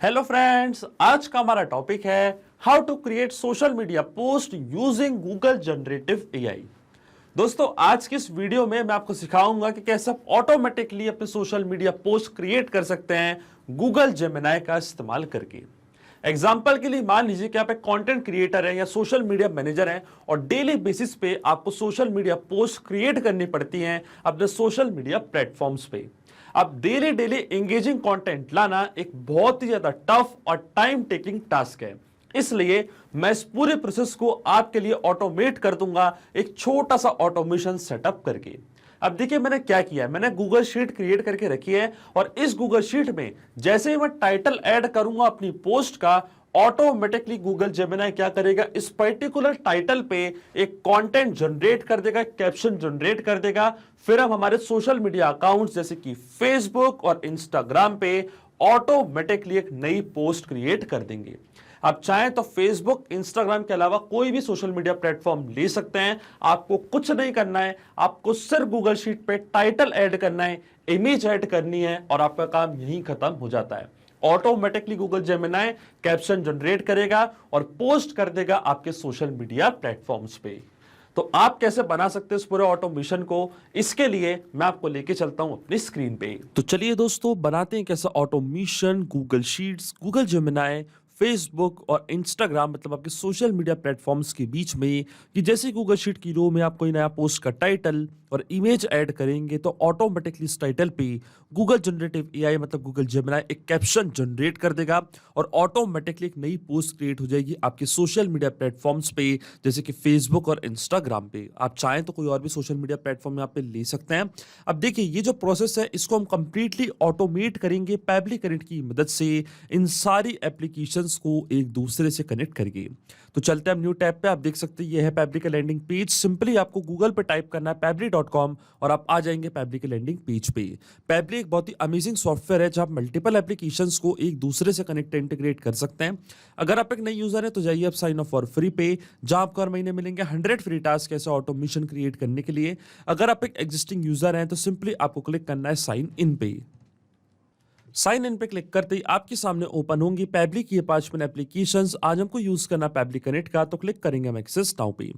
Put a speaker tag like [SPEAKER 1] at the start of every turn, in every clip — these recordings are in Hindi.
[SPEAKER 1] हेलो फ्रेंड्स, आज का हमारा टॉपिक है how to create social media post using Google generative AI. दोस्तों, आज की इस वीडियो में मैं आपको सिखाऊंगा कि कैसे आप ऑटोमेटिकली अपने सोशल मीडिया पोस्ट क्रिएट कर सकते हैं गूगल जेमिनाई का इस्तेमाल करके। एग्जाम्पल के लिए मान लीजिए कि आप एक कंटेंट क्रिएटर हैं या सोशल मीडिया मैनेजर हैं और डेली बेसिस पे आपको सोशल मीडिया पोस्ट क्रिएट करनी पड़ती हैं अपने सोशल मीडिया प्लेटफॉर्म्स पे। अब डेली डेली एंगेजिंग कंटेंट लाना एक बहुत ही ज्यादा टफ और टाइम टेकिंग टास्क है, इसलिए मैं इस पूरे प्रोसेस को आपके लिए ऑटोमेट कर दूंगा एक छोटा सा ऑटोमेशन सेटअप करके। अब देखिए मैंने क्या किया है, मैंने गूगल शीट क्रिएट करके रखी है और इस गूगल शीट में जैसे ही मैं टाइटल ऐड करूंगा अपनी पोस्ट का, ऑटोमेटिकली गूगल जेमिनाई क्या करेगा, इस पर्टिकुलर टाइटल पे एक कंटेंट जनरेट कर देगा, कैप्शन जनरेट कर देगा। फिर हम हमारे सोशल मीडिया अकाउंट्स जैसे कि फेसबुक और इंस्टाग्राम पे ऑटोमेटिकली एक नई पोस्ट क्रिएट कर देंगे। आप चाहें तो फेसबुक, इंस्टाग्राम के अलावा कोई भी सोशल मीडिया प्लेटफॉर्म ले सकते हैं। आपको कुछ नहीं करना है, आपको सिर्फ गूगल शीट पे टाइटल ऐड करना है, इमेज ऐड करनी है और आपका काम यहीं खत्म हो जाता है। Automatically Google Gemini caption generate करेगा और पोस्ट कर देगा आपके सोशल मीडिया प्लेटफॉर्म्स पे। तो आप कैसे बना सकते हैं इस पूरे ऑटोमेशन को, इसके लिए मैं आपको लेके चलता हूं अपनी स्क्रीन पे। तो चलिए दोस्तों, बनाते हैं कैसा automation Google sheets, Google Gemini, Facebook और इंस्टाग्राम मतलब आपके सोशल मीडिया प्लेटफॉर्म्स के बीच में कि जैसे गूगल शीट की रो में आप कोई नया पोस्ट का टाइटल और इमेज ऐड करेंगे तो ऑटोमेटिकली इस टाइटल पे गूगल जनरेटिव एआई मतलब गूगल जेमिनाई एक कैप्शन जनरेट कर देगा और ऑटोमेटिकली एक नई पोस्ट क्रिएट हो जाएगी आपके सोशल मीडिया प्लेटफॉर्म्स पे जैसे कि फेसबुक और इंस्टाग्राम पे। आप चाहें तो कोई और भी सोशल मीडिया प्लेटफॉर्म यहाँ पे ले सकते हैं। अब देखिए ये जो प्रोसेस है इसको हम कंप्लीटली ऑटोमेट करेंगे पैबली कनेक्ट की मदद से, इन सारी एप्लीकेशंस को एक दूसरे से कनेक्ट करेंगे। तो चलते हैं हम न्यू टैब पे। आप देख सकते हैं ये है पैबली का लैंडिंग पेज। सिंपली आपको गूगल पे टाइप करना है पैबली.com और आप आ जाएंगे पैबली के लैंडिंग पेज पे। पैबली एक बहुत ही अमेजिंग सॉफ्टवेयर है जहां आप मल्टीपल एप्लीकेशंस को एक दूसरे से कनेक्ट इंटीग्रेट कर सकते हैं। अगर आप एक नई यूजर है तो जाइए आप साइन अप फॉर फ्री पे, जहां आपको हर महीने मिलेंगे 100 फ्री टास्क ऐसे ऑटोमेशन क्रिएट करने के लिए। अगर आप एक एग्जिस्टिंग यूजर हैं तो सिंपली आपको क्लिक करना है साइन इन पे। साइन इन पे क्लिक करते ही आपके सामने ओपन होंगी पैबली की ये 5 मिनट एप्लीकेशंस। आज हमको यूज करना पैबली कनेक्ट का, तो क्लिक करेंगे हम एक्सेस नाउ पे।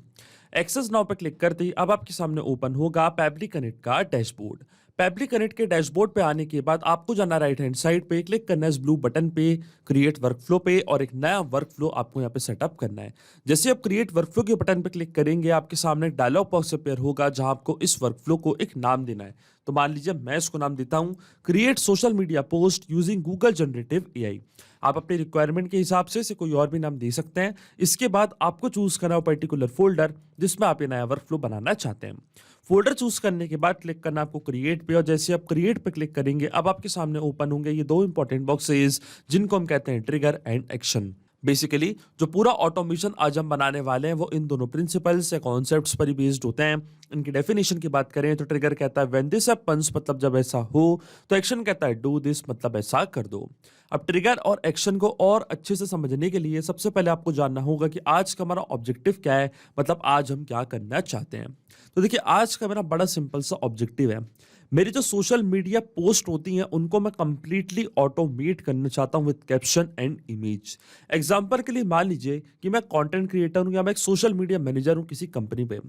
[SPEAKER 1] एक्सेस नाउ पे क्लिक करते ही अब आपके सामने ओपन होगा पैबली कनेक्ट का डैशबोर्ड। पैबली कनेक्ट के डैशबोर्ड पे आने के बाद आपको जाना राइट हैंड साइड पे, क्लिक करना है इस ब्लू बटन पे क्रिएट वर्कफ्लो पे और एक नया वर्कफ्लो आपको यहाँ पे सेटअप करना है। जैसे आप क्रिएट वर्कफ्लो के बटन पे क्लिक करेंगे आपके सामने एक डायलॉग बॉक्स अपेयर होगा जहां आपको इस वर्कफ्लो को एक नाम देना है। तो मान लीजिए मैं इसको नाम देता हूं create social media post using Google generative AI. आप अपनी रिक्वायरमेंट के हिसाब से इसे कोई और भी नाम दे सकते हैं। इसके बाद आपको चूज करना हो पर्टिकुलर फोल्डर जिसमें आप ये नया वर्कफ्लो बनाना चाहते हैं। फोल्डर चूज करने के बाद क्लिक करना आपको क्रिएट पे और जैसे आप क्रिएट पे क्लिक करेंगे अब आपके सामने ओपन होंगे ये दो इंपॉर्टेंट बॉक्सेस जिनको हम कहते हैं ट्रिगर एंड एक्शन। बेसिकली जो पूरा ऑटोमेशन आज हम बनाने वाले हैं वो इन दोनों प्रिंसिपल्स या कॉन्सेप्ट्स पर ही बेस्ड होते हैं। इनकी डेफिनेशन की बात करें तो ट्रिगर कहता है व्हेन दिस हैपेंस मतलब जब ऐसा हो, तो एक्शन कहता है डू दिस मतलब ऐसा कर दो। अब ट्रिगर और एक्शन को और अच्छे से समझने के लिए सबसे पहले आपको जानना होगा कि आज का हमारा ऑब्जेक्टिव क्या है, मतलब आज हम क्या करना चाहते हैं। तो देखिए आज का मेरा बड़ा सिंपल सा ऑब्जेक्टिव है, मेरी जो सोशल मीडिया पोस्ट होती हैं उनको मैं कंप्लीटली ऑटोमेट करना चाहता हूं with caption and image. Example के लिए मान लीजिए कि मैं कंटेंट क्रिएटर हूं या मैं एक सोशल मीडिया मैनेजर हूं किसी कंपनी पे।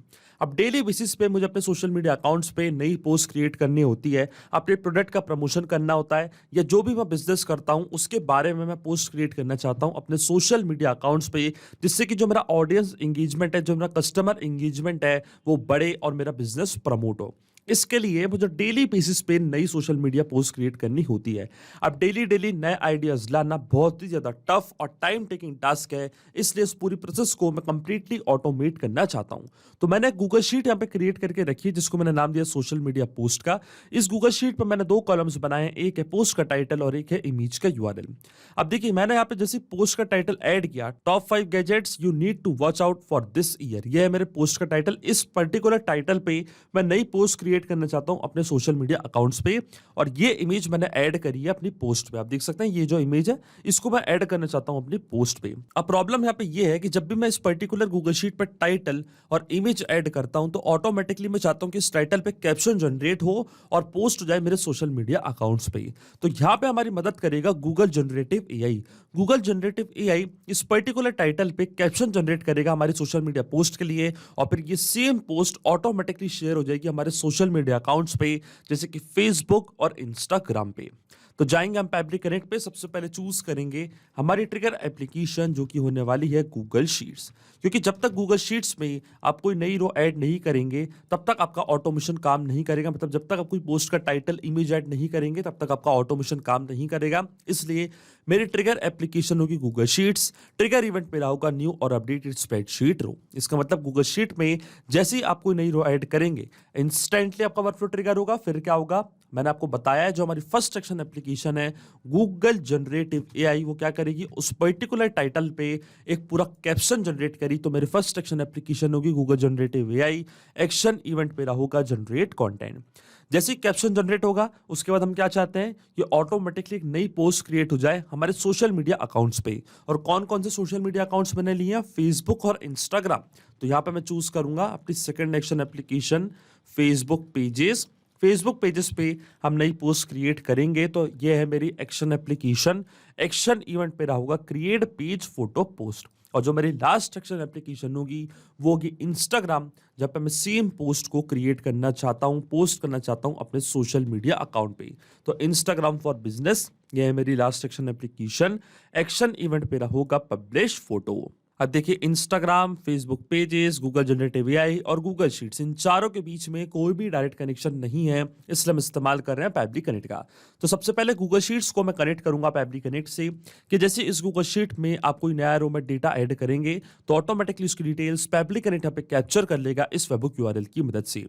[SPEAKER 1] अब डेली बेसिस पे मुझे अपने सोशल मीडिया अकाउंट्स पे नई पोस्ट क्रिएट करनी होती है, अपने प्रोडक्ट का प्रमोशन करना होता है या जो भी मैं बिजनेस करता हूं उसके बारे में मैं पोस्ट क्रिएट करना चाहता हूं अपने सोशल मीडिया अकाउंट्स पे, जिससे कि जो मेरा ऑडियंस एंगेजमेंट है, जो मेरा कस्टमर एंगेजमेंट है वो बढ़े और मेरा बिजनेस प्रमोट हो। इसके लिए मुझे डेली बेसिस पे नई सोशल मीडिया पोस्ट क्रिएट करनी होती है। अब डेली डेली नए आइडियाज लाना बहुत ही ज्यादा टफ और टाइम टेकिंग टास्क है, इसलिए इस पूरी प्रोसेस को मैं कंप्लीटली ऑटोमेट करना चाहता हूं। तो मैंने गूगल शीट यहाँ पे क्रिएट करके रखी है जिसको मैंने नाम दिया सोशल मीडिया पोस्ट का। इस गूगल शीट पर मैंने दो कॉलम्स बनाए हैं, एक है पोस्ट का टाइटल और एक है इमेज का यूआरएल। अब देखिए मैंने यहाँ पे जैसे पोस्ट का टाइटल ऐड किया, top 5 gadgets you need to watch out for this year, यह है मेरे पोस्ट का टाइटल। इस पर्टिकुलर टाइटल पे मैं नई पोस्ट क्रिएट करना चाहता हूं अपने सोशल मीडिया अकाउंट्स पे, और ये इमेज मैंने ऐड करी है अपनी पोस्ट पे। आप देख सकते हैं ये जो इमेज है इसको मैं ऐड करना चाहता हूं अपनी पोस्ट पे। अब प्रॉब्लम यहाँ पे ये है कि जब भी मैं इस पर्टिकुलर गूगल शीट पर टाइटल और इमेज ऐड करता हूं तो ऑटोमेटिकली मैं चाहता हूं कि इस टाइटल पे कैप्शन जनरेट हो और पोस्ट हो जाए मेरे सोशल मीडिया अकाउंट्स पे। तो यहाँ पे हमारी मदद करेगा Google generative AI. Google generative AI इस पर्टिकुलर टाइटल पे कैप्शन जनरेट करेगा हमारे सोशल मीडिया पोस्ट के लिए, और फिर ये सेम पोस्ट ऑटोमेटिकली शेयर हो जाएगी हमारे सोशल मीडिया अकाउंट्स पे, जैसे कि फेसबुक और इंस्टाग्राम पे। तो जाएंगे हम पैब्लिक कनेक्ट पे, सबसे पहले चूज करेंगे हमारी ट्रिगर एप्लीकेशन जो कि होने वाली है गूगल शीट्स, क्योंकि जब तक गूगल शीट्स में आप कोई नई रो ऐड नहीं करेंगे तब तक आपका ऑटोमेशन काम नहीं करेगा। मतलब जब तक आप कोई पोस्ट का टाइटल इमेज ऐड नहीं करेंगे तब तक आपका ऑटोमेशन काम नहीं करेगा। इसलिए मेरी ट्रिगर एप्लीकेशन होगी गूगल शीट्स, ट्रिगर इवेंट पे होगा न्यू और अपडेटेड स्प्रेडशीट रो। इसका मतलब गूगल शीट में जैसे ही आप कोई नई रो ऐड करेंगे इंस्टेंटली आपका वर्कफ्लो ट्रिगर होगा। फिर क्या होगा, मैंने आपको बताया है, जो हमारी फर्स्ट सेक्शन एप्लीकेशन है गूगल जनरेटिव एआई, वो क्या करेगी, उस पर्टिकुलर टाइटल पे एक पूरा कैप्शन जनरेट करी। तो मेरी फर्स्ट सेक्शन एप्लीकेशन होगी Google generative AI, action event पे होगा जनरेट कंटेंट। जैसे ही कैप्शन जनरेट होगा उसके बाद हम क्या चाहते हैं, ये ऑटोमेटिकली एक नई पोस्ट क्रिएट हो जाए हमारे सोशल मीडिया अकाउंट्स पे। और कौन कौन से सोशल मीडिया अकाउंट्स मैंने लिए हैं, फेसबुक और इंस्टाग्राम। तो यहाँ पे मैं चूज करूंगा अपनी second action application Facebook pages. Facebook pages पे हम नई पोस्ट क्रिएट करेंगे। तो ये है मेरी एक्शन एप्लीकेशन, एक्शन इवेंट पे होगा क्रिएट पेज फोटो पोस्ट। और जो मेरी लास्ट एक्शन एप्लीकेशन होगी वो होगी इंस्टाग्राम, जब पे मैं सेम पोस्ट को क्रिएट करना चाहता हूँ, पोस्ट करना चाहता हूँ अपने सोशल मीडिया अकाउंट पे। तो इंस्टाग्राम फॉर बिजनेस, ये है मेरी last action application. Action event पे होगा पब्लिश फोटो। अब देखिए Instagram, Facebook pages, Google generative AI और गूगल शीट्स, इन चारों के बीच में कोई भी डायरेक्ट कनेक्शन नहीं है, इसलिए हम इस्तेमाल कर रहे हैं पैब्लिक कनेक्ट का। तो सबसे पहले गूगल शीट्स को मैं कनेक्ट करूंगा पैब्लिक कनेक्ट से, कि जैसे इस गूगल शीट में आप कोई नया रो में डेटा ऐड करेंगे तो ऑटोमेटिकली उसकी डिटेल्स पैब्लिक कनेक्ट यहाँ पे कैप्चर कर लेगा इस वेबहुक यूआरएल की मदद से।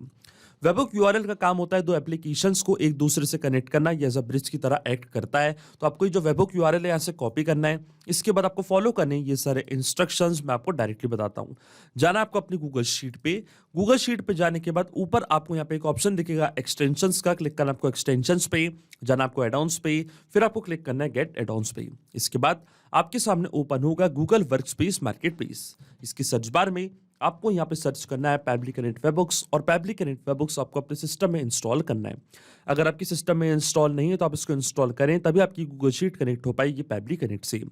[SPEAKER 1] वेबहुक यूआरएल का काम होता है दो एप्लीकेशंस को एक दूसरे से कनेक्ट करना, ये एज अ ब्रिज की तरह एक्ट करता है। तो आपको जो वेबहुक यूआरएल है यहाँ से कॉपी करना है, इसके बाद आपको फॉलो करने ये सारे इंस्ट्रक्शंस मैं आपको डायरेक्टली बताता हूँ। जाना आपको अपनी गूगल शीट पे, गूगल शीट पे जाने के बाद ऊपर आपको यहाँ पे एक ऑप्शन दिखेगा एक्सटेंशंस का, क्लिक करना आपको एक्सटेंशंस पे, जाना आपको एडॉन्स पे, फिर आपको क्लिक करना है गेट एडॉन्स पे। इसके बाद आपके सामने ओपन होगा गूगल वर्कस्पेस मार्केटप्लेस। इसकी सर्च बार में आपको यहाँ पे सर्च करना है पैब्लिक कनेक्ट वेबहुक्स, और पैब्लिक कनेक्ट वेबहुक्स आपको अपने सिस्टम में इंस्टॉल करना है। अगर आपके सिस्टम में इंस्टॉल नहीं है तो आप इसको इंस्टॉल करें, तभी आपकी गूगल शीट कनेक्ट हो पाएगी पैब्लिक कनेक्ट से।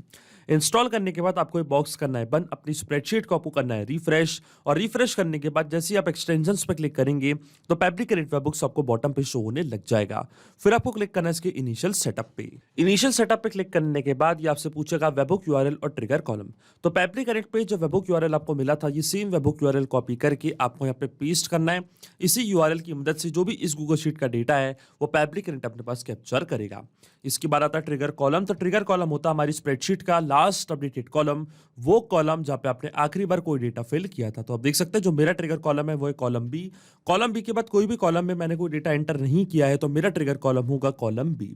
[SPEAKER 1] इंस्टॉल करने के बाद आपको ये बॉक्स करना है बंद, अपनी स्प्रेडशीट को आपको करना है रिफ्रेश, और रिफ्रेश करने के बाद जैसे ही आप एक्सटेंशंस पे क्लिक करेंगे तो पैब्लिक कनेक्ट वेबहुक्स आपको बॉटम पे शो होने लग जाएगा। फिर आपको क्लिक करना है इसके इनिशियल सेटअप पे। इनिशियल सेटअप पे क्लिक करने के बाद ये आपसे पूछेगा वेबहुक यूआरएल और ट्रिगर कॉलम। तो पैब्लिक कनेक्ट पे जो वेबहुक यूआरएल आपको मिला था, ये सेम वेबहुक यूआरएल कॉपी करके आपको यहाँ पे पेस्ट करना है। इसी यूआरएल की मदद से जो भी इस गूगल शीट का डेटा है वो पैब्लिक कनेक्ट अपने पास कैप्चर करेगा। इसके बाद आता है ट्रिगर कॉलम। तो ट्रिगर कॉलम होता है हमारी स्प्रेडशीट का लास्ट अपडेटेड कॉलम, वो कॉलम जहाँ पे आपने आखिरी बार कोई डेटा फिल किया था। तो आप देख सकते हैं जो मेरा ट्रिगर कॉलम है वो है कॉलम बी। कॉलम बी के बाद कोई भी कॉलम में मैंने कोई डेटा एंटर नहीं किया है तो मेरा ट्रिगर कॉलम होगा कॉलम बी।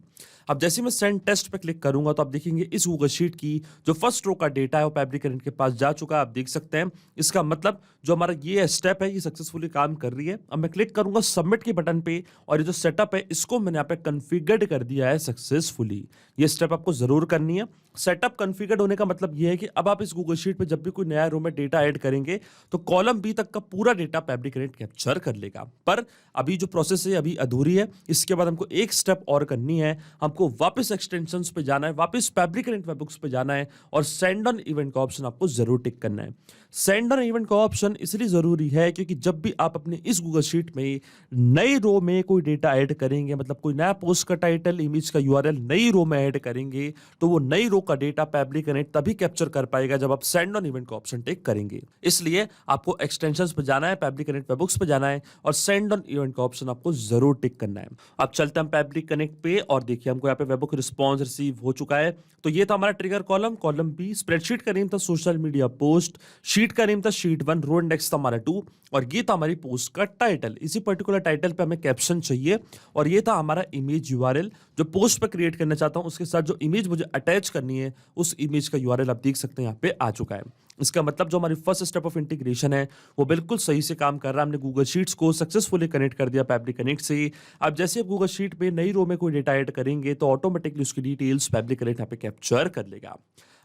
[SPEAKER 1] अब जैसे मैं सेंड टेस्ट पे क्लिक करूंगा तो आप देखेंगे इस गूगल शीट की जो फर्स्ट रो का डेटा है वो पैब्लिक कनेक्ट के पास जा चुका है, आप देख सकते हैं। इसका मतलब जो हमारा ये स्टेप है ये सक्सेसफुली काम कर रही है। अब मैं क्लिक करूंगा सबमिट के बटन पे, और ये जो सेटअप है इसको मैंने यहाँ पे कॉन्फ़िगर्ड कर दिया है सक्सेसफुली। ये स्टेप आपको जरूर करनी है। सेटअप कॉन्फ़िगर्ड होने का मतलब ये है कि अब आप इस गूगल शीट पे जब भी कोई नया रो में डेटा ऐड करेंगे तो कॉलम बी तक का पूरा डेटा पैब्लिक कनेक्ट कैप्चर कर लेगा। पर अभी जो प्रोसेस है अभी अधूरी है, इसके बाद हमको एक स्टेप और करनी है। हमको वापस एक्सटेंशंस पे जाना है, वापस पैब्लिक कनेक्ट वेबहुक्स पे जाना है, और सेंड ऑन इवेंट का ऑप्शन आपको जरूर टिक करना है। सेंड ऑन इवेंट का ऑप्शन इसलिए जरूरी है क्योंकि जब भी आप अपने इस गूगल शीट में नई रो में कोई डेटा ऐड करेंगे, मतलब कोई नया पोस्ट का टाइटल, इमेज का यूआरएल नई रो में ऐड करेंगे, तो वो नई रो का डेटा पैब्लिक कनेक्ट तभी कैप्चर कर पाएगा जब आप सेंड ऑन इवेंट का ऑप्शन टिक करेंगे। इसलिए आपको एक्सटेंशंस पे जाना है, पैब्लिक कनेक्ट वेबहुक्स पे जाना है, और सेंड ऑन इवेंट का ऑप्शन आपको जरूर टिक करना है। अब चलते हैं पैब्लिक कनेक्ट पे, और देखिए हमको यहाँ पे वेबहुक रिस्पॉन्स रिसीव हो चुका है। तो ये था हमारा trigger column, column B. Spreadsheet का नेम था सोशल मीडिया पोस्ट, शीट का नेम था शीट 1, रो इंडेक्स था हमारा 2, और ये था हमारी पोस्ट का टाइटल। इसी पर्टिकुलर टाइटल पे हमें कैप्शन चाहिए, और ये था हमारा इमेज यूआरएल जो पोस्ट पे क्रिएट करना चाहता हूं, उसके साथ जो इमेज मुझे अटैच करनी है उस इमेज का यूआरएल आप देख सकते हैं यहाँ पे आ चुका है। इसका मतलब जो हमारी फर्स्ट स्टेप ऑफ इंटीग्रेशन है वो बिल्कुल सही से काम कर रहा है। हमने गूगल शीट्स को सक्सेसफुली कनेक्ट कर दिया फैब्रिक कनेक्ट से। अब जैसे आप गूगल शीट पे नई रो में कोई डेटा ऐड करेंगे तो ऑटोमेटिकली उसकी डिटेल्स फैब्रिक कनेक्ट यहाँ पे कैप्चर कर लेगा।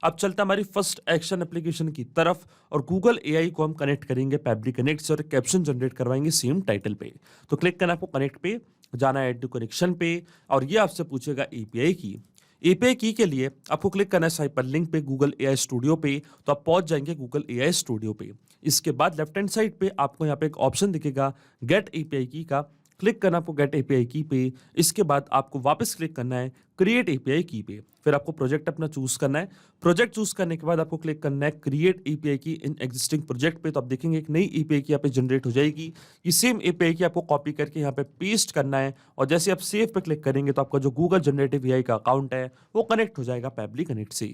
[SPEAKER 1] अब चलता हमारी फर्स्ट एक्शन एप्लीकेशन की तरफ और गूगल एआई को हम कनेक्ट करेंगे फैब्रिक कनेक्ट से और कैप्शन जनरेट करवाएंगे सेम टाइटल पे। तो क्लिक करना आपको कनेक्ट पे, जाना है ऐड टू कनेक्शन पे और ये आपसे पूछेगा एपीआई की। एपीआई की के लिए आपको क्लिक करना है हाइपरलिंक पे गूगल एआई स्टूडियो पे, तो आप पहुंच जाएंगे गूगल एआई स्टूडियो पे। इसके बाद लेफ्ट हैंड साइड पे आपको यहाँ पे एक ऑप्शन दिखेगा गेट एपीआई की का, क्लिक करना आपको गेट एपीआई की पे। इसके बाद आपको वापस क्लिक करना है क्रिएट एपीआई की पे, फिर आपको प्रोजेक्ट अपना चूज करना है। प्रोजेक्ट चूज करने के बाद आपको क्लिक करना है क्रिएट एपीआई की इन एग्जिस्टिंग प्रोजेक्ट पे, तो आप देखेंगे एक नई एपीआई की यहाँ पे जनरेट हो जाएगी। ये सेम एपीआई की आपको कॉपी करके यहाँ पे पेस्ट करना है और जैसे आप सेव पे क्लिक करेंगे तो आपका जो गूगल जनरेटिव एआई का अकाउंट है वो कनेक्ट हो जाएगा फैब्रिक कनेक्ट से।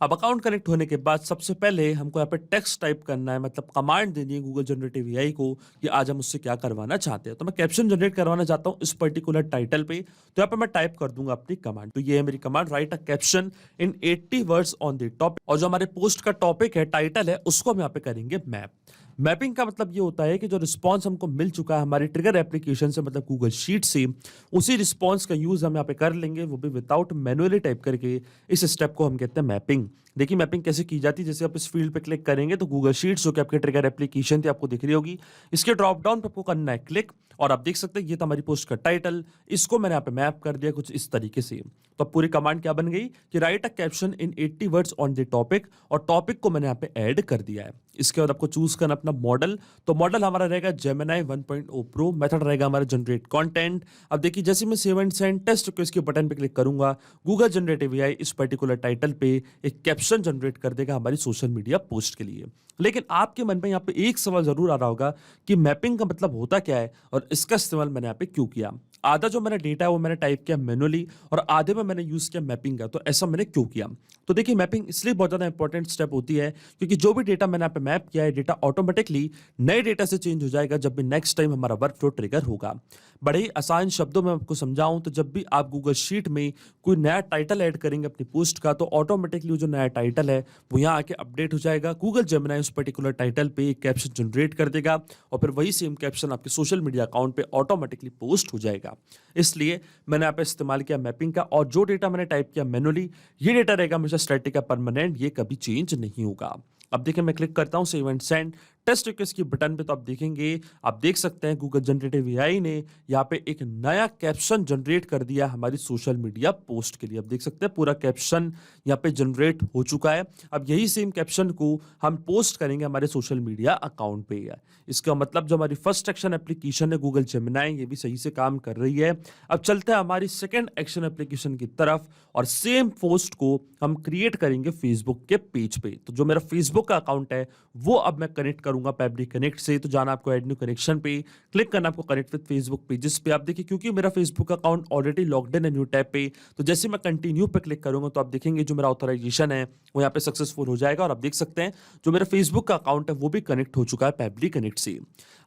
[SPEAKER 1] अब अकाउंट कनेक्ट होने के बाद सबसे पहले हमको यहाँ पे टेक्स्ट टाइप करना है, मतलब कमांड देनी है गूगल जनरेटिव एआई को कि आज हम उससे क्या करवाना चाहते हैं। तो मैं कैप्शन जनरेट करवाना चाहता हूँ इस पर्टिकुलर टाइटल पे, तो यहाँ पे मैं टाइप कर दूंगा अपनी कमांड। तो ये है मेरी command, right a caption in 80 words on the topic. और जो हमारे पोस्ट का टॉपिक है, टाइटल है, उसको हम यहाँ पे करेंगे मैप। मैपिंग का मतलब ये होता है कि जो रिस्पॉन्स हमको मिल चुका है हमारी ट्रिगर एप्लीकेशन से, मतलब गूगल शीट से, उसी रिस्पॉन्स का यूज हम यहाँ पे कर लेंगे, वो भी विदाउट मैनुअली टाइप करके। इस स्टेप को हम कहते हैं मैपिंग। देखिए मैपिंग कैसे की जाती है, जैसे आप इस फील्ड पे क्लिक करेंगे तो गूगल शीट्स जो कि आपके ट्रिगर एप्लीकेशन थी आपको दिख रही होगी, इसके ड्रॉप डाउन पे आपको करना है क्लिक और आप देख सकते हैं ये था हमारी पोस्ट का टाइटल। इसको मैंने यहाँ पे मैप कर दिया कुछ इस तरीके से। तो अब पूरी कमांड क्या बन गई कि right a caption in 80 words on the topic, और टॉपिक को मैंने यहाँ पे ऐड कर दिया है। इसके बाद आपको चूज करना अपना मॉडल, तो मॉडल हमारा रहेगा जेमिनी 1.0 प्रो, मेथड रहेगा हमारा जनरेट कंटेंट। अब देखिए जैसे मैं save and send test request के बटन पे क्लिक करूंगा, गूगल जनरेटिव एआई इस पर्टिकुलर टाइटल पे एक कैप्शन जनरेट कर देगा हमारी सोशल मीडिया पोस्ट के लिए। लेकिन आपके मन में यहाँ पे एक सवाल जरूर आ रहा होगा कि मैपिंग का मतलब होता क्या है और इसका इस्तेमाल मैंने यहाँ पे क्यों किया। आधा जो मैंने डेटा है वो मैंने टाइप किया मैनुअली और आधे में मैंने यूज किया मैपिंग का, तो ऐसा मैंने क्यों किया। तो देखिए मैपिंग इसलिए बहुत ज्यादा इंपॉर्टेंट स्टेप होती है क्योंकि जो भी डेटा मैंने यहाँ पे मैप किया है, डेटा ऑटोमेटिकली नए डेटा से चेंज हो जाएगा जब भी नेक्स्ट टाइम हमारा वर्क फ्लो ट्रिगर होगा। बड़े ही आसान शब्दों में आपको समझाऊं तो जब भी आप गूगल शीट में कोई नया टाइटल ऐड करेंगे अपनी पोस्ट का, तो ऑटोमेटिकली जो नया टाइटल है वो यहाँ आके अपडेट हो जाएगा। गूगल जेमिनी उस पर्टिकुलर टाइटल पे एक कैप्शन जनरेट कर देगा और फिर वही सेम कैप्शन आपके सोशल मीडिया अकाउंट पे ऑटोमेटिकली पोस्ट हो जाएगा। इसलिए मैंने यहाँ पे इस्तेमाल किया मैपिंग का, और जो डेटा मैंने टाइप किया मैनुअली, ये डेटा रहेगा हमेशा स्टैटिक का, परमानेंट, ये कभी चेंज नहीं होगा। अब देखिए मैं क्लिक करता हूं save and send test request की बटन पे, तो आप देखेंगे, आप देख सकते हैं गूगल जनरेटिव एआई ने यहाँ पे एक नया कैप्शन जनरेट कर दिया हमारी सोशल मीडिया पोस्ट के लिए। आप देख सकते हैं पूरा कैप्शन यहाँ पे जनरेट हो चुका है। अब यही सेम कैप्शन को हम पोस्ट करेंगे हमारे सोशल मीडिया अकाउंट पे। इसका मतलब जो हमारी फर्स्ट एक्शन एप्लीकेशन है गूगल जेमिनी, ये भी सही से काम कर रही है। अब चलते हैं हमारी सेकेंड एक्शन एप्लीकेशन की तरफ और सेम पोस्ट को हम क्रिएट करेंगे फेसबुक के पेज पे। तो जो मेरा फेसबुक का अकाउंट है वो अब मैं कनेक्ट करूंगा फैब्रिक कनेक्ट से। तो जाना आपको ऐड न्यू कनेक्शन पे, क्लिक करना आपको कनेक्ट विद फेसबुक पेजेस पे। आप देखिए क्योंकि मेरा Facebook account already logged in है न्यू टैब पे, तो जैसे मैं कंटिन्यू पे क्लिक करूंगा तो आप देखेंगे जो मेरा ऑथराइजेशन है वो यहाँ पे सक्सेसफुल हो जाएगा। और आप देख सकते हैं जो मेरा फेसबुक का अकाउंट है वो भी कनेक्ट हो चुका है फैब्रिक कनेक्ट से।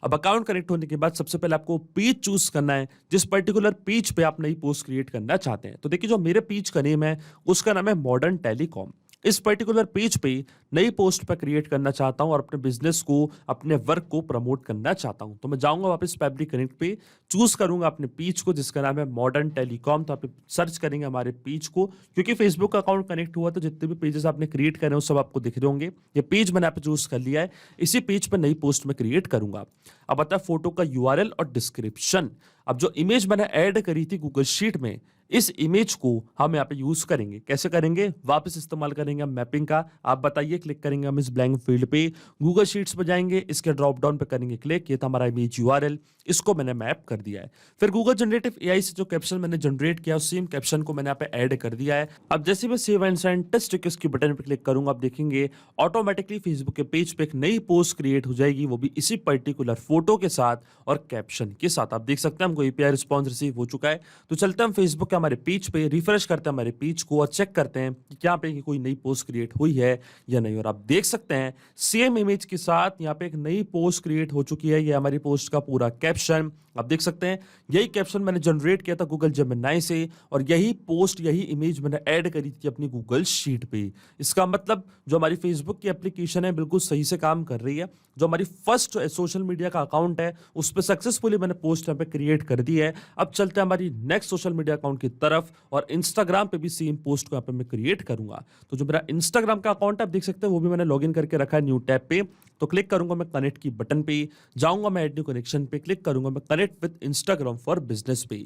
[SPEAKER 1] अब अकाउंट कनेक्ट होने के बाद सबसे पहले आपको पेज चूज करना है जिस पर्टिकुलर पेज पे आप नई पोस्ट क्रिएट करना चाहते हैं। तो देखिए जो मेरे पेज का नेम है उसका नाम है मॉडर्न टेलीकॉम। इस पर्टिकुलर पेज पे नई पोस्ट पर क्रिएट करना चाहता हूं और अपने बिजनेस को, अपने वर्क को प्रमोट करना चाहता हूं। तो मैं जाऊंगा वापस फैब्रिक कनेक्ट पे, चूज करूंगा अपने पेज को जिसका नाम है मॉडर्न टेलीकॉम। तो आप सर्च करेंगे हमारे पेज को, क्योंकि फेसबुक का अकाउंट कनेक्ट हुआ तो जितने भी पेजेस आपने क्रिएट करे वो सब आपको दिख रहे होंगे। ये पेज मैंने आप चूज कर लिया है, इसी पेज पर नई पोस्ट में क्रिएट करूंगा। अब आता है फोटो का यूआरएल और डिस्क्रिप्शन। अब जो इमेज मैंने ऐड करी थी गूगल शीट में, इस इमेज को हम यहाँ पे यूज करेंगे। कैसे करेंगे? वापस इस्तेमाल करेंगे हम मैपिंग का। आप बताइए, क्लिक करेंगे हम इस ब्लैंक फील्ड पे, गूगल शीट्स पे जाएंगे, इसके ड्रॉप डाउन पे करेंगे क्लिक। ये था हमारा इमेज यूआरएल, इसको मैंने मैप कर दिया है। फिर गूगल जनरेटिव एआई से जो कैप्शन मैंने जनरेट किया उस सेम कैप्शन को मैंने यहाँ पे ऐड कर दिया है। अब जैसे मैं save and send test request की बटन पे क्लिक करूंगा, आप देखेंगे ऑटोमेटिकली फेसबुक के पेज पे एक नई पोस्ट क्रिएट हो जाएगी, वो भी इसी पर्टिकुलर फोटो के साथ और कैप्शन के साथ। आप देख सकते हैं हमको एपीआई रिस्पॉन्स रिसीव हो चुका है। तो चलते हैं हम फेसबुक के हमारे पेज पे, रिफ्रेश करते हैं हमारे पेज को और चेक करते हैं कि क्या पे कोई नई पोस्ट क्रिएट हुई है या नहीं। और आप देख सकते हैं सेम इमेज के साथ यहाँ पे एक नई पोस्ट क्रिएट हो चुकी है। ये हमारी पोस्ट का पूरा कैप्शन आप देख सकते हैं यही कैप्शन मैंने जनरेट किया था गूगल जेमिनी से और यही पोस्ट यही इमेज मैंने ऐड करी थी अपनी गूगल शीट पे। इसका मतलब जो हमारी फेसबुक की एप्लीकेशन है बिल्कुल सही से काम कर रही है। जो हमारी फर्स्ट सोशल मीडिया का अकाउंट है उस पर सक्सेसफुली मैंने पोस्ट यहाँ पे क्रिएट कर दी है। अब चलते हैं हमारी नेक्स्ट सोशल मीडिया अकाउंट की तरफ और इंस्टाग्राम पे भी सेम पोस्ट को यहाँ पे मैं क्रिएट करूंगा। तो जो मेरा इंस्टाग्राम का अकाउंट है आप देख सकते हैं वो भी मैंने लॉगिन करके रखा है न्यू टैब पे। तो क्लिक करूंगा मैं कनेक्ट की बटन पे, जाऊंगा मैं ऐड न्यू कनेक्शन पे, क्लिक करूंगा मैं connect with Instagram for business पे।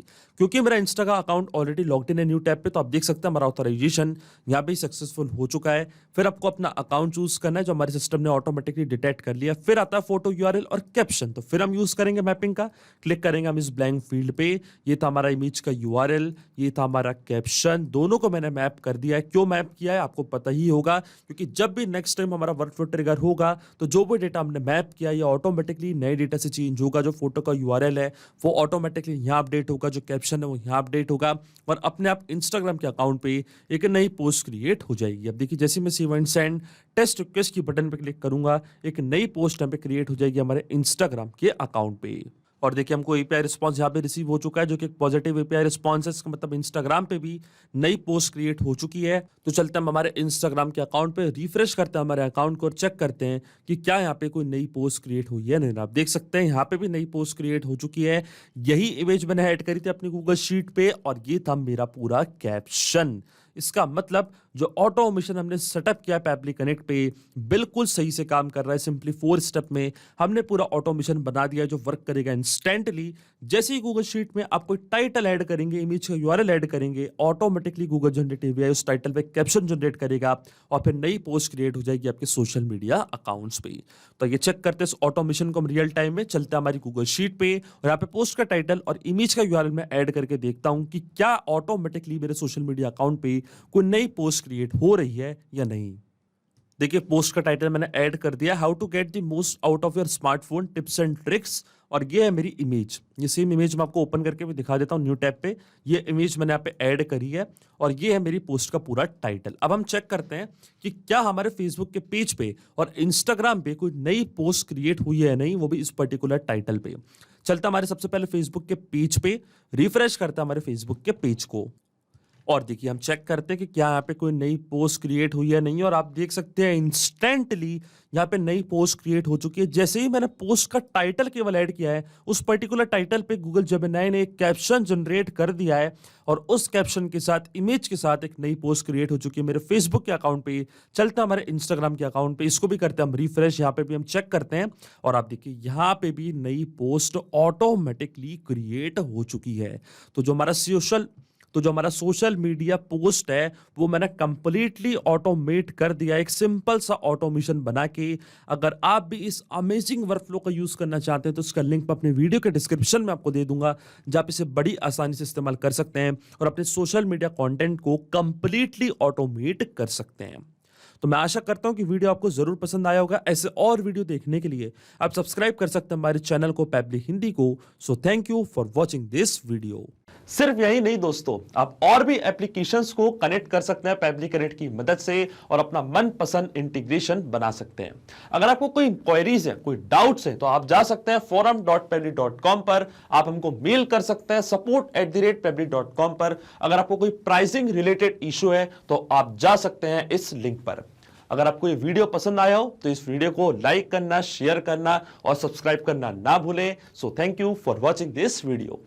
[SPEAKER 1] क्योंकि मेरा इंस्टा का अकाउंट ऑलरेडी लॉग्ड इन है न्यू टैब पे तो आप देख सकते हैं हमारा ऑथराइजेशन यहाँ पे सक्सेसफुल हो चुका है। फिर आपको अपना अकाउंट चूज करना है जो हमारे सिस्टम ने ऑटोमेटिकली डिटेक्ट कर लिया। फिर आता है फोटो यूआरएल और कैप्शन। तो फिर हम यूज करेंगे मैपिंग का, क्लिक करेंगे हम इस ब्लैंक फील्ड पे। ये था हमारा इमेज का यूआरएल, ये था हमारा कैप्शन, दोनों को मैंने मैप कर दिया है। क्यों मैप किया है आपको पता ही होगा, क्योंकि जब भी नेक्स्ट टाइम हमारा वर्कफ्लो ट्रिगर होगा तो जो भी डेटा हमने मैप किया ये ऑटोमेटिकली नए डेटा से चेंज होगा। जो फोटो का यूआरएल है वो ऑटोमेटिकली यहाँ अपडेट होगा, जो कैप्शन है वो यहाँ अपडेट होगा और अपने आप इंस्टाग्राम के अकाउंट पे एक नई पोस्ट क्रिएट हो जाएगी। अब देखिए जैसे मैं save and send test request की बटन पे क्लिक करूंगा एक नई पोस्ट यहाँ पे क्रिएट हो जाएगी हमारे इंस्टाग्राम के अकाउंट पे। और देखिए हमको एपीआई रिस्पांस यहाँ पे रिसीव हो चुका है जो कि एक पॉजिटिव एपीआई रिस्पांस है। इसका मतलब इंस्टाग्राम पे भी नई पोस्ट क्रिएट हो चुकी है। तो चलते हैं हम हमारे इंस्टाग्राम के अकाउंट पे, रिफ्रेश करते हैं हमारे अकाउंट को और चेक करते हैं कि क्या यहाँ पे कोई नई पोस्ट क्रिएट हुई है नहीं। आप देख सकते हैं यहाँ पे भी नई पोस्ट क्रिएट हो चुकी है। यही इमेज मैंने ऐड करी थी अपनी गूगल शीट पे और ये था मेरा पूरा कैप्शन। इसका मतलब जो ऑटोमेशन हमने सेटअप किया है एप्ली कनेक्ट पे बिल्कुल सही से काम कर रहा है। सिंपली 4 स्टेप में हमने पूरा ऑटोमेशन बना दिया है जो वर्क करेगा इंस्टेंटली। जैसे ही गूगल शीट में आप कोई टाइटल ऐड करेंगे, इमेज का यूआरएल ऐड करेंगे, ऑटोमेटिकली गूगल जनरेटिव एआई उस टाइटल पे कैप्शन जनरेट करेगा और फिर नई पोस्ट क्रिएट हो जाएगी आपके सोशल मीडिया अकाउंट्स पे। तो ये चेक करते हैं इस ऑटोमेशन को हम रियल टाइम में। चलते हैं हमारी गूगल शीट पे और यहाँ पे पोस्ट का टाइटल और इमेज का यूआरएल में ऐड करके देखता हूं कि क्या ऑटोमेटिकली मेरे सोशल मीडिया अकाउंट पे कोई नई पोस्ट क्रिएट हो रही है या नहीं। देखिए पोस्ट का टाइटल मैंने ऐड कर दिया, how to get the most out of your smartphone tips and tricks, और ये है मेरी इमेज। ये सेम इमेज मैं आपको ओपन करके भी दिखा देता हूं न्यू टैब पे। ये इमेज मैंने यहाँ पे ऐड करी है और ये है मेरी पोस्ट का पूरा टाइटल। अब हम चेक करते हैं कि क्या हमारे फेसबुक के पेज पे और इंस्टाग्राम पे कोई नई पोस्ट क्रिएट हुई है नहीं, वो भी इस पर्टिकुलर टाइटल पे। चलता हमारे सबसे पहले फेसबुक के पेज पे, रिफ्रेश करता हमारे फेसबुक के पेज को और देखिए हम चेक करते हैं कि क्या यहाँ पे कोई नई पोस्ट क्रिएट हुई है नहीं। और आप देख सकते हैं इंस्टेंटली यहाँ पे नई पोस्ट क्रिएट हो चुकी है। जैसे ही मैंने पोस्ट का टाइटल केवल ऐड किया है उस पर्टिकुलर टाइटल पे गूगल जेमिनी ने एक कैप्शन जनरेट कर दिया है और उस कैप्शन के साथ इमेज के साथ एक नई पोस्ट क्रिएट हो चुकी है मेरे फेसबुक के अकाउंट पे। चलता हमारे इंस्टाग्राम के अकाउंट पे, इसको भी करते हैं हम रिफ्रेश, यहाँ पे भी हम चेक करते हैं और आप देखिए यहाँ पे भी नई पोस्ट ऑटोमेटिकली क्रिएट हो चुकी है। तो जो हमारा सोशल मीडिया पोस्ट है वो मैंने कंप्लीटली ऑटोमेट कर दिया, एक सिंपल सा ऑटोमेशन बना के। अगर आप भी इस अमेजिंग वर्कफ्लो का यूज करना चाहते हैं तो इसका लिंक मैं अपने वीडियो के डिस्क्रिप्शन में आपको दे दूंगा, जहां आप इसे बड़ी आसानी से इस्तेमाल कर सकते हैं और अपने सोशल मीडिया कंटेंट को कंप्लीटली ऑटोमेट कर सकते हैं। तो मैं आशा करता हूं कि वीडियो आपको जरूर पसंद आया होगा। ऐसे और वीडियो देखने के लिए आप सब्सक्राइब कर सकते हैं हमारे चैनल को, पैबली हिंदी को। So thank you for watching this video. सिर्फ यही नहीं दोस्तों, आप और भी एप्लीकेशंस को कनेक्ट कर सकते हैं पैबली कनेक्ट की मदद से और अपना मनपसंद इंटीग्रेशन बना सकते हैं। अगर आपको कोई इंक्वायरीज है, कोई डाउट्स है तो आप जा सकते हैं forum.pebly.com पर, आप हमको मेल कर सकते हैं support@pebly.com पर। अगर आपको कोई प्राइसिंग रिलेटेड इशू है तो आप जा सकते हैं इस लिंक पर। अगर आपको ये वीडियो पसंद आया हो तो इस वीडियो को लाइक करना, शेयर करना और सब्सक्राइब करना ना भूलें। So thank you for watching this video.